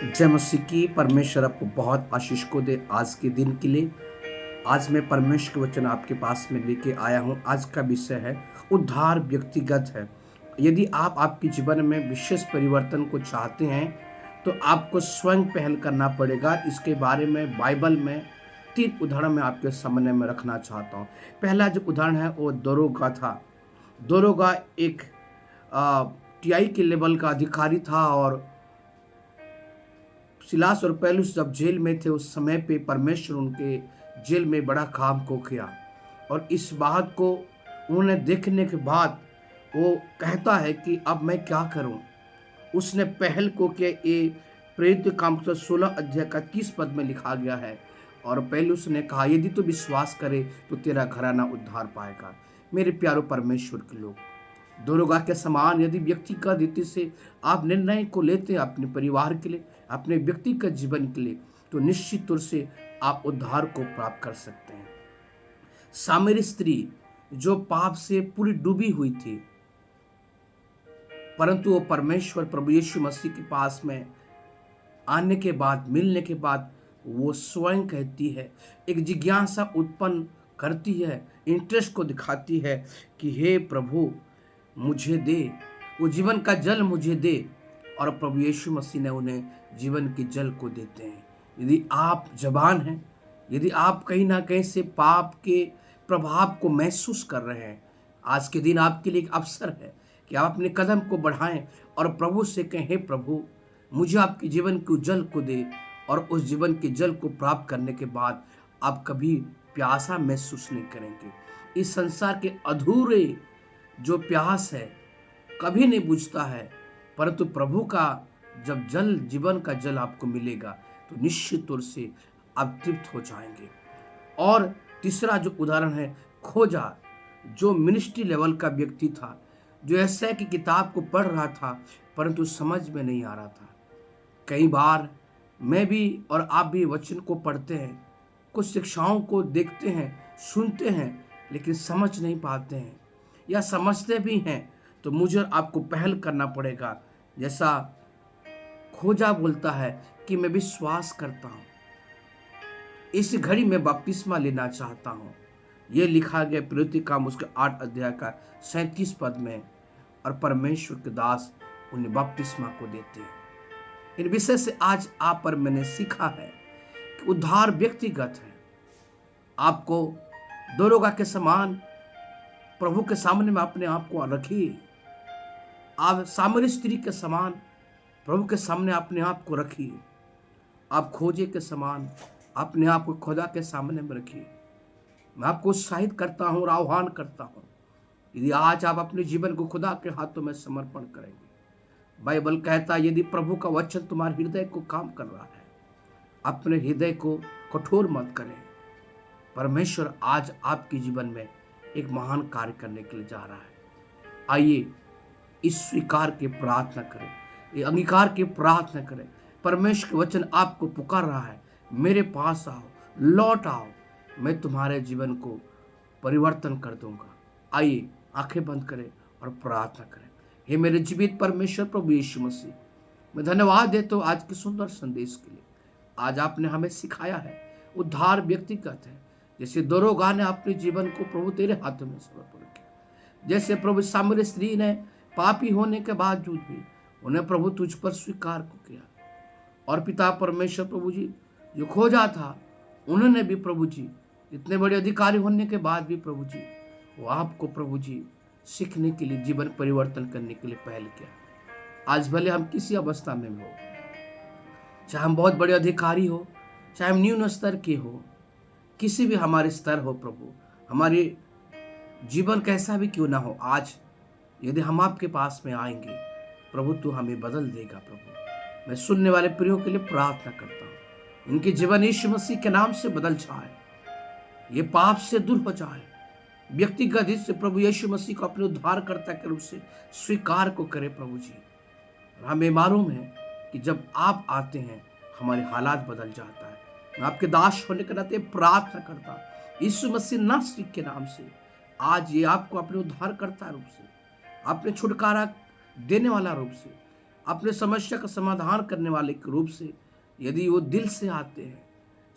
जय मसीह की। परमेश्वर आपको बहुत आशीष को दे आज के दिन के लिए। आज मैं परमेश्वर के वचन आपके पास में लेके आया हूँ। आज का विषय है उद्धार व्यक्तिगत है। यदि आप आपके जीवन में विशेष परिवर्तन को चाहते हैं तो आपको स्वयं पहल करना पड़ेगा। इसके बारे में बाइबल में 3 उदाहरण मैं आपके सामने में रखना चाहता हूँ। पहला जो उदाहरण है वो दरोगा था। दरोगा एक टीआई के लेवल का अधिकारी था और सिलास और पौलुस जब जेल में थे उस समय पे परमेश्वर उनके जेल में बड़ा काम को किया। और इस बात को उन्हें देखने के बाद वो कहता है कि अब मैं क्या करूं। उसने पहल को किया। ये प्रेरित काम 16 अध्याय का 30 पद में लिखा गया है। और पौलुस ने कहा यदि तू विश्वास करे तो तेरा घराना उद्धार पाएगा। मेरे प्यारो परमेश्वर के लोग, दरोगा के समान यदि व्यक्तिगत रीति से आप निर्णय को लेते हैं अपने परिवार के लिए, अपने व्यक्तिगत जीवन के लिए, तो निश्चित तौर से आप उद्धार को प्राप्त कर सकते हैं। सामरी स्त्री जो पाप से पूरी डूबी हुई थी, परंतु वो परमेश्वर प्रभु यीशु मसीह के पास में आने के बाद, मिलने के बाद, वो स्वयं कहती है, एक जिज्ञासा उत्पन्न करती है, इंटरेस्ट को दिखाती है कि हे प्रभु मुझे दे, वो जीवन का जल मुझे दे। और प्रभु यीशु मसीह ने उन्हें जीवन के जल को देते हैं। यदि आप जवान हैं, यदि आप कहीं ना कहीं से पाप के प्रभाव को महसूस कर रहे हैं, आज के दिन आपके लिए एक अवसर है कि आप अपने कदम को बढ़ाएं और प्रभु से कहें, हे प्रभु मुझे आपके जीवन के जल को दे। और उस जीवन के जल को प्राप्त करने के बाद आप कभी प्यासा महसूस नहीं करेंगे। इस संसार के अधूरे जो प्यास है कभी नहीं बुझता है, परंतु प्रभु का जब जल, जीवन का जल आपको मिलेगा तो निश्चित तौर से आप तृप्त हो जाएंगे। और तीसरा जो उदाहरण है खोजा, जो मिनिस्ट्री लेवल का व्यक्ति था, जो ऐसे की किताब को पढ़ रहा था परंतु समझ में नहीं आ रहा था। कई बार मैं भी और आप भी वचन को पढ़ते हैं, कुछ शिक्षाओं को देखते हैं, सुनते हैं, लेकिन समझ नहीं पाते हैं, या समझते भी हैं तो मुझे और आपको पहल करना पड़ेगा। जैसा खोजा बोलता है कि मैं विश्वास करता हूँ, इस घड़ी में बपतिस्मा लेना चाहता हूँ। ये लिखा गया प्रेरित काम उसके 8 अध्याय का 37 पद में। और परमेश्वर के दास उन्हें बपतिस्मा को देते हैं। इन विषय से आज आप पर मैंने सीखा है कि उद्धार व्यक्तिगत है। आपको दरोगा के समान प्रभु के सामने में अपने आप को रखिए। आप सामरी स्त्री के समान प्रभु के सामने अपने आप को रखिए। आप खोजे के समान अपने आप को खुदा के सामने में रखिए। मैं आपको उत्साहित करता हूँ और आह्वान करता हूँ, यदि आज आप अपने जीवन को खुदा के हाथों में समर्पण करेंगे। बाइबल कहता है यदि प्रभु का वचन तुम्हारे हृदय को काम कर रहा है, अपने हृदय को कठोर मत करें। परमेश्वर आज आपके जीवन में एक महान कार्य करने के लिए जा रहा है। आइए इस स्वीकार के प्रार्थना करें, ये अंगीकार की प्रार्थना करें। परमेश्वर के वचन आपको पुकार रहा है, मेरे पास आओ, लौट आओ, मैं तुम्हारे जीवन को परिवर्तन कर दूंगा। आइए आंखें बंद करें और प्रार्थना करें। हे मेरे जीवित परमेश्वर प्रभु यीशु मसीह, मैं धन्यवाद देता हूँ आज के सुंदर संदेश के लिए। आज आपने हमें सिखाया है उद्धार व्यक्तिगत है। जैसे दरोगा ने अपने जीवन को प्रभु तेरे हाथों में समर्पण किया, जैसे प्रभु सामरी स्त्री ने पापी होने के बावजूद भी उन्हें प्रभु तुझ पर स्वीकार को किया। और पिता परमेश्वर प्रभु जी जो खोजा था, उन्होंने भी प्रभु जी इतने बड़े अधिकारी होने के बाद भी प्रभु जी वो आपको प्रभु जी सीखने के लिए, जीवन परिवर्तन करने के लिए पहल किया। आज भले हम किसी अवस्था में हो, चाहे हम बहुत बड़े अधिकारी हो, चाहे हम न्यून स्तर के हो, किसी भी हमारे स्तर हो प्रभु, हमारे जीवन कैसा भी क्यों ना हो, आज यदि हम आपके पास में आएंगे प्रभु तो हमें बदल देगा। प्रभु मैं सुनने वाले प्रियों के लिए प्रार्थना करता हूँ, इनके जीवन यीशु मसीह के नाम से बदल जाए, ये पाप से दूर हो जाए, व्यक्तिगत हित से प्रभु यीशु मसीह को अपने उद्धारकर्ता के रूप से स्वीकार को करे प्रभु जी। हमें मालूम है कि जब आप आते हैं हमारे हालात बदल जाता है। मैं आपके दास होने के नाते प्रार्थना करता हूँ यीशु मसीह नासरी के नाम से, आज ये आपको अपने उद्धारकर्ता रूप से, अपने छुटकारा देने वाला रूप से अपने समस्या का समाधान करने वाले के रूप से यदि वो दिल से आते हैं,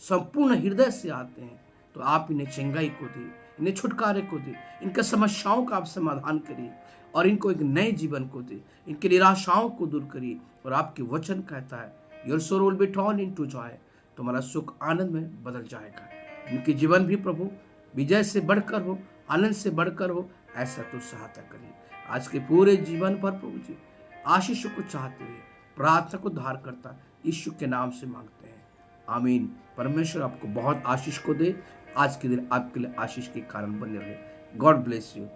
संपूर्ण हृदय से आते हैं, तो आप इन्हें चंगाई को दे, इन्हें छुटकारे को दे, इनके समस्याओं का आप समाधान करिए और इनको एक नए जीवन को दे, इनकी निराशाओं को दूर करिए। और आपके वचन कहता है your soul will be turn into joy, तुम्हारा सुख आनंद में बदल जाएगा। इनके जीवन भी प्रभु विजय से बढ़कर हो, आनंद से बढ़कर हो, ऐसा तो सहायता करिए। आज के पूरे जीवन पर प्रभु जी आशीष को चाहते हुए प्रार्थना को धार करता यीशु के नाम से मांगते हैं, आमीन। परमेश्वर आपको बहुत आशीष को दे। आज के दिन आपके लिए आशीष के कारण बने रहे। God bless you.